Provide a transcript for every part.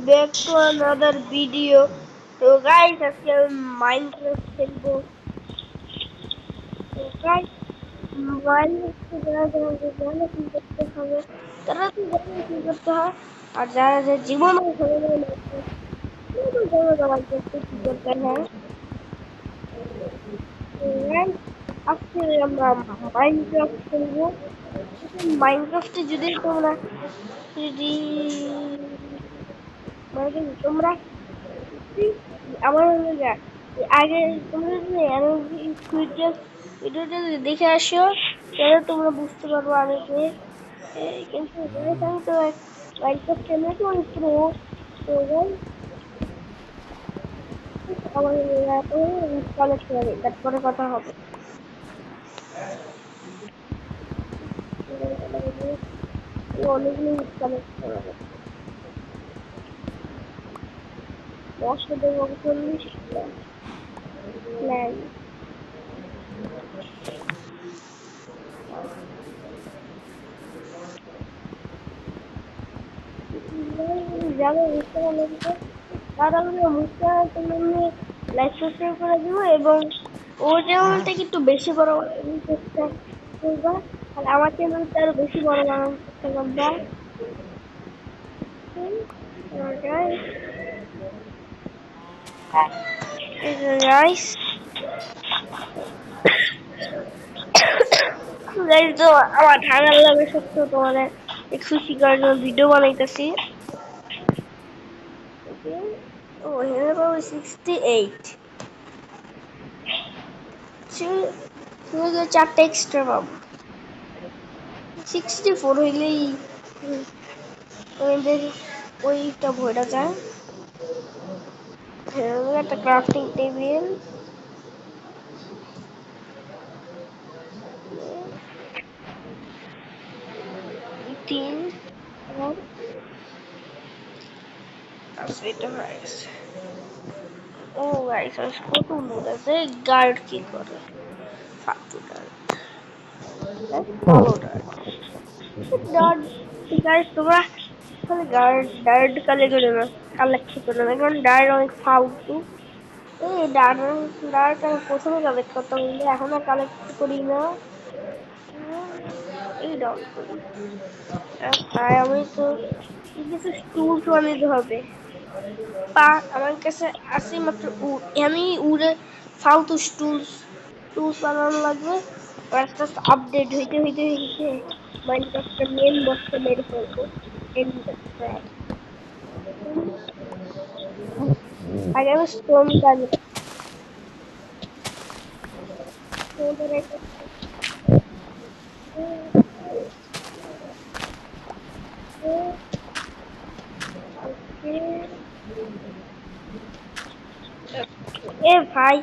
back to another video. So guys, আজকে আমি Minecraft খেলবো। তো guys, মাইনক্রাফটে যারা যারা জানে কি করতে হবে, তারা তো জানে কি করতে হয়। আর যারা যে জীবনেও খেলে না Minecraft, তারা তো জানে না Minecraft কি করতে হয়। তো guys, আজকে আমরা মাইনক্রাফট খেলবো। মাইনক্রাফটে যদি তোমরা আমার মনে যায় আগে তোমরা যদি এনার্জি স্কুইডের ভিডিওটা যদি দেখে আসো তাহলে তোমরা বুঝতে পারবো আমি যে কিন্তু guys, আমি তো মাইনক্রাফট খেলে তো অনেক প্রো। তো guys, আমার কালেক্ট করে তারপরে কথা হবে। অনেকগুলো কালেক্ট করা হবে, 10 দেবো 40টা প্ল্যান। যারা বুঝতে পারলো তারা বুঝতে পারলে লাইক সাবস্ক্রাইব করে দিব এবং ওর চ্যানেলটাকে একটু বেশি বড় চেষ্টা করবা, আর আমার চ্যানেলটা আরো বেশি বড় বানানোর চেষ্টা করবা। গাইস তো আমার ঠান্ডা লাগে সত্য তোমাদের খুশি করার জন্য ভিডিও বানাইতেছি। ও হেরে পাবো 68, 4টা এক্সট্রা পাবো। 64 হইলেই ওদের ওইটা ভরা যায়। একটা ক্রাফটিং টেবিল, 3 এটা হয়ে গেছে। ও গাইস, কত লোড আছে। গার্ড কি করে? ফালতু গার্ড, ভালো গার্ড। গাইস তোমরা খালি গার্ড কালেক্ট করে না, কারণ ডার্ড অনেক ফালতু। এই ডার্ড আমি প্রথমে কালেক্ট করতাম কিন্তু এখন আর কালেক্ট করি না। এই ডাউন করি। তাই আমি তো কিছু টুলস বানাতে হবে। আমার কাছে আছে মাত্র উড, আমি উড়ে ফালতু টুলস বানানো লাগবে। আস্তে আস্তে আপডেট হইতে হইতে হইতে মাইনক্রাফটের মেন বসটা মেরে ফেলবো। আগে আমি স্টোন কাজ এ ভাই,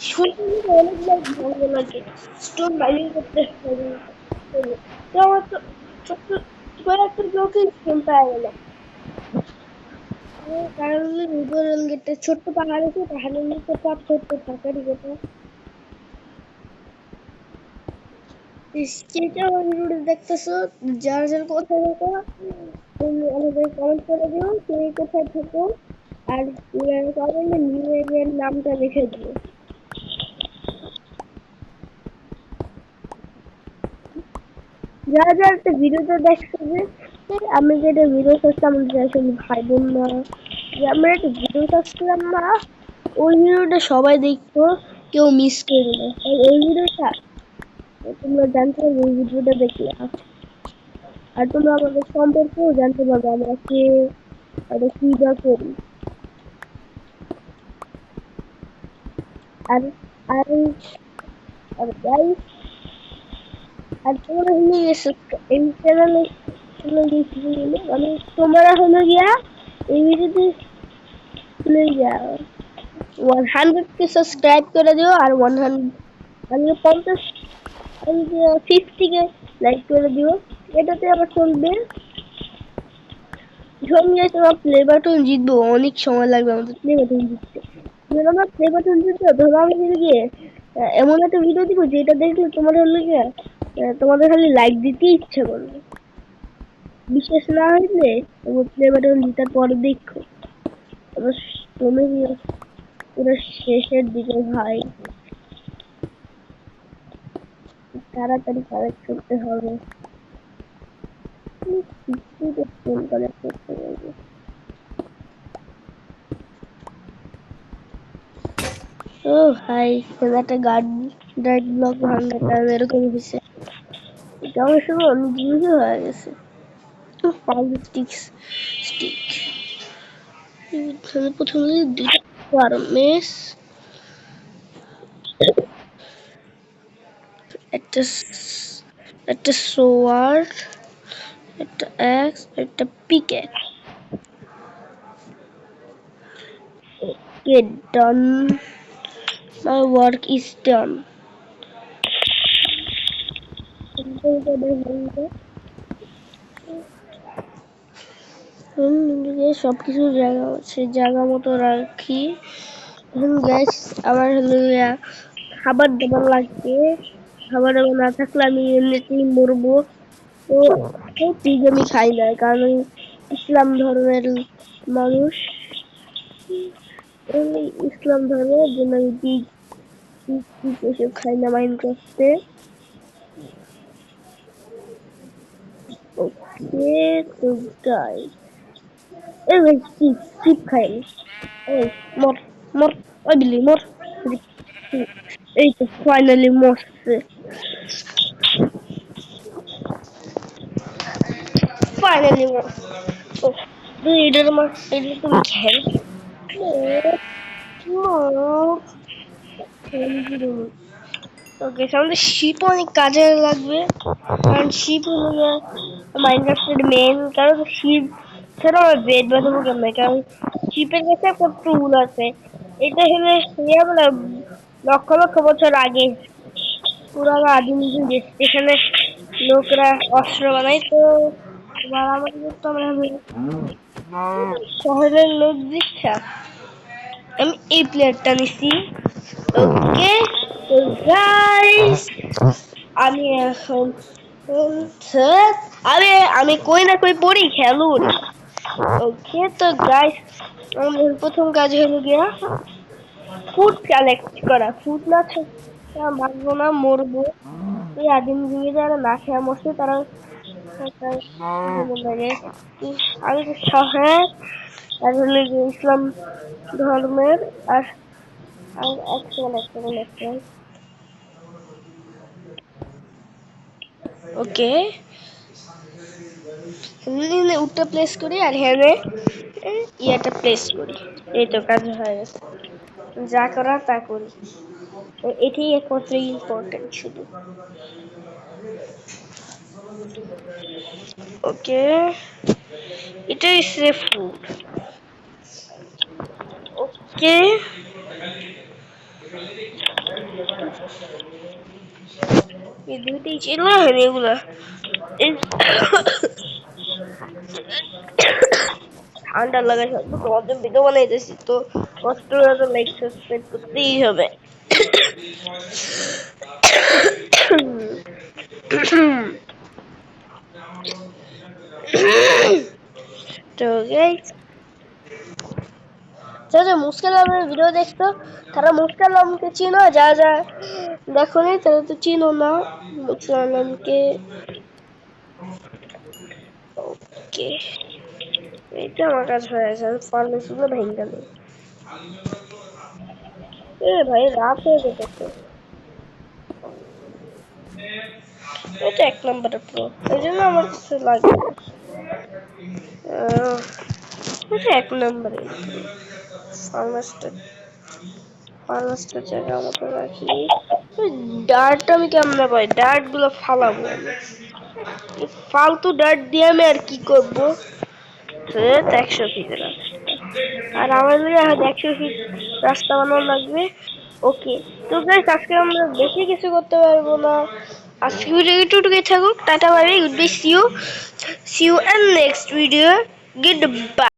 শুনতে অনেক ভালো লাগে। স্টোন বাইরে করতে হবে। তো আমার তো ছোট্ট একটা ব্লকে স্টোন পাওয়া গেল। কারণ গেটে ছোট্ট পাহাড় আছে, পাহাড়ের নিচে পাথর থাকারই কথা। দেখতেছো, যার যার কোথায় থাকো তুমি আমাদের কমেন্ট করে দিও তুমি কোথায় থাকো, আর কমেন্টে নিউ এরিয়ার নামটা লিখে দিও। যারা যারা একটা ভিডিওটা দেখছো যে আমি যে একটা ভিডিও করছিলাম যে আসলে ভাই বোন না, যে আমরা একটা ভিডিও করছিলাম না, ওই ভিডিওটা সবাই দেখতো, কেউ মিস করে না। ওই ভিডিওটা তোমরা জানতে পারবে ওই ভিডিওটা দেখলে। আর তোমরা আমাদের সম্পর্কেও জানতে পারবে আমরা কে, আমরা কি বা করি। আর আর আর গাইস, আর তোমরা হলে এই চ্যানেলে মানে তোমরা হলো গিয়া এই ভিডিওতে চলে যাও 100 কে সাবস্ক্রাইব করে দিও, আর 50 50 কে লাইক করে দিও। এটাতে আবার চলবে। সঙ্গে তোমার প্লে বাটন জিতবো, অনেক সময় লাগবে আমাদের প্লে বাটন জিততে। ধরো আমরা প্লে বাটন জিতবো, ধরো আমি গিয়ে এমন একটা ভিডিও দিব যেটা দেখলে তোমার হলো গিয়ে তোমাদের খালি লাইক দিতে ইচ্ছে করবে। বিশেষ না হইলে প্লে বাটন জিতার পরে দেখো। এবার তুমি পুরো শেষের দিকে ভাই, তাড়াতাড়ি কালেক্ট করতে হবে। কিছুতে ফোন কালেক্ট করতে হবে। ও ভাই, একটা গার্ড ব্লক ভাঙাটা এরকম হয়েছে। এটা আমার সময় অনেক জিনিসও হয়ে গেছে। স্টিক, প্রথমে দুইটা ফার্মেস, একটা একটা সোয়ার্ড, একটা অ্যাক্স, একটা picket. Okay, done, my work is done. সবকিছু জায়গা আছে, জায়গা মতো রাখি। গ্যাস আমার হলো খাবার দাবার লাগবে, খাবার দাবার না থাকলে আমি এমনিতেই মরবো। তো ঠিক আমি খাই না, কারণ আমি ইসলাম ধর্মের মানুষ। আমি ইসলাম ধর্মের জন্য আমি পিগ এসব খাই না মাইনক্রাফটে। ওকে, তো গাইস, এই ভাই চিপ খাই। এই মর মর, ওই বিলি মর। এই তো ফাইনালি মরছে, ফাইনালি মরছে। ও তুই এটার মার, এটা তুমি খেল। ওকে, আমাদের শিপ অনেক কাজে লাগবে, কারণ শিপ হলো মাইনক্রাফটের মেন। কারণ শিপ ছাড়া আমার বেড বাঁধাবো কেমন, কারণ শিপের কাছে একটা টুল আছে। এটা হলে বলে লক্ষ লক্ষ বছর আগে পুরানো আদিম যুগে যেখানে লোকরা অস্ত্র বানাই। তো মারামারি করতো, আমরা শহরের লোক দীক্ষা আমি এই প্লেয়ারটা নিছি। ওকে, তো গাইস, আমি এখন আরে আমি কই না কই পড়ি খেলুন। ওকে, তো গাইস, আমাদের প্রথম কাজ হলো গিয়া ফুড কালেক্ট করা। ফুড না মারবো না, মরবো। এই আদিম যুগে যারা না খেয়া মরছে তারা লাগে। আমি তো শহর আর হলো ইসলাম ধর্মের। আর এক সেকেন্ড, ওকে, উঠটা প্লেস করি আর হ্যাঁ ইয়াটা প্লেস করি। এই তো কাজ হয়ে গেছে, যা করার তা করি। এটাই একমাত্র ইম্পর্টেন্ট শুধু। ওকে, এটাই সেফ ফুড। ওকে, এই দুইটাই ছিল এগুলা। ঠান্ডা লাগার সাথে তোমাদের ভিডিও বানাইতেছি, তো কষ্ট করে লাইক সাবস্ক্রাইব করতেই হবে। তো গাইস, যারা মুস্কান আলমের ভিডিও দেখতো তারা মুস্কান আলমকে চিনো, যা যা দেখো নি তারা তো চিনো না মুস্কান আলমকে। ওকে, এটা আমার কাজ হয়ে গেছে, আমি পারলে শুধু ভেঙে নেই। এ ভাই, রাত হয়ে যেত। এটা এক নম্বরের প্রো, এই জন্য আমার কাছে লাগে এটা এক নম্বরে। ফার্মাস্টার জায়গা মতো রাখি। ডার্ট আমি কেমন পাই? ডার্ট গুলো ফালাবো আমি। ফালতু ডার্ট দিয়ে আমি আর কি করবো? 100 ফিট রাস্তা, আর আমার এখন 100 ফিট রাস্তা বানানো লাগবে। ওকে, তো গাইস, আজকে আমরা বেশি কিছু করতে পারবো না। আজকে ভিডিও এইটুকুই থাকুক। Tata bye bye, goodbye, see you and next video, good bye.